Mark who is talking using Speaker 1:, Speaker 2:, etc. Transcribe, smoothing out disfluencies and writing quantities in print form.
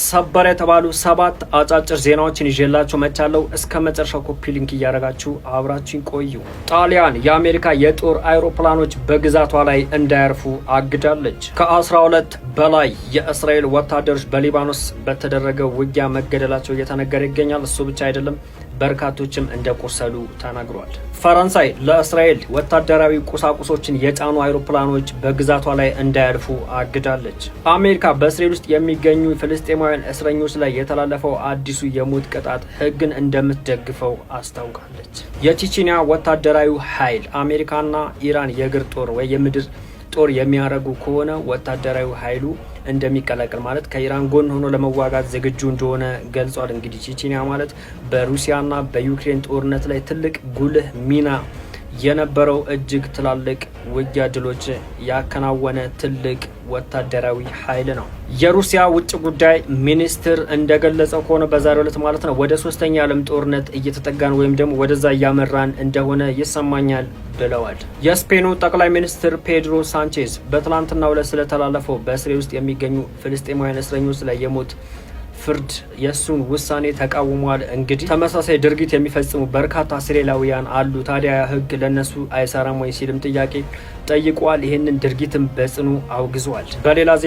Speaker 1: ሰበር የተባሉ 7 አጫጭር ዜናዎችን ይዤላችሁ መቻለው። እስከ መጨረሻው ኮፒ ሊንክ እያደረጋችሁ አብራችሁን ቆዩ። ጣሊያን የአሜሪካ የጦር አይሮፕላኖች በግዛቷ ላይ እንዳያርፉ አግዳለች። ከ12 በላይ የእስራኤል ወታደሮች በሊባኖስ በተደረገው ውጊያ መገደላቸው እየተነገረ ይገኛል። እሱ ብቻ አይደለም፣ በርካቶችም እንደቆሰሉ ተናግሯል። ፈረንሳይ ለእስራኤል ወታደራዊ ቁሳቁሶችን የጫኑ አይሮፕላኖች በግዛቷ ላይ እንዳያልፉ አግዳለች። አሜሪካ በእስራኤል ውስጥ የሚገኙ ፍልስጤማውያን እስረኞች ላይ የተላለፈው አዲሱ የሞት ቅጣት ሕግን እንደምትደግፈው አስታውቃለች። የቼቼንያ ወታደራዊ ኃይል አሜሪካና ኢራን የእግር ጦር ወይ የምድር ጦር የሚያደርጉ ከሆነ ወታደራዊ ኃይሉ እንደሚቀላቀል ማለት ከኢራን ጎን ሆኖ ለመዋጋት ዝግጁ እንደሆነ ገልጿል። እንግዲህ ቼቼንያ ማለት በሩሲያና በዩክሬን ጦርነት ላይ ትልቅ ጉልህ ሚና የነበረው እጅግ ትላልቅ ውጊያ ድሎች ያከናወነ ትልቅ ወታደራዊ ኃይል ነው። የሩሲያ ውጭ ጉዳይ ሚኒስትር እንደገለጸው ከሆነ በዛሬው ዕለት ማለት ነው ወደ 3ኛ ዓለም ጦርነት እየተጠጋን ወይም ደግሞ ወደዛ እያመራን እንደሆነ ይሰማኛል ብለዋል። የስፔኑ ጠቅላይ ሚኒስትር ፔድሮ ሳንቼዝ በትላንትናው ዕለት ስለተላለፈው በእስራኤል ውስጥ የሚገኙ ፍልስጤማውያን እስረኞች ላይ የሞት ፍርድ የሱን ውሳኔ ተቃውሟል። እንግዲህ ተመሳሳይ ድርጊት የሚፈጽሙ በርካታ እስራኤላውያን አሉ፣ ታዲያ ሕግ ለነሱ አይሰራም ወይ ሲልም ጥያቄ ጠይቋል። ይህንን ድርጊትም በጽኑ አውግዟል። በሌላ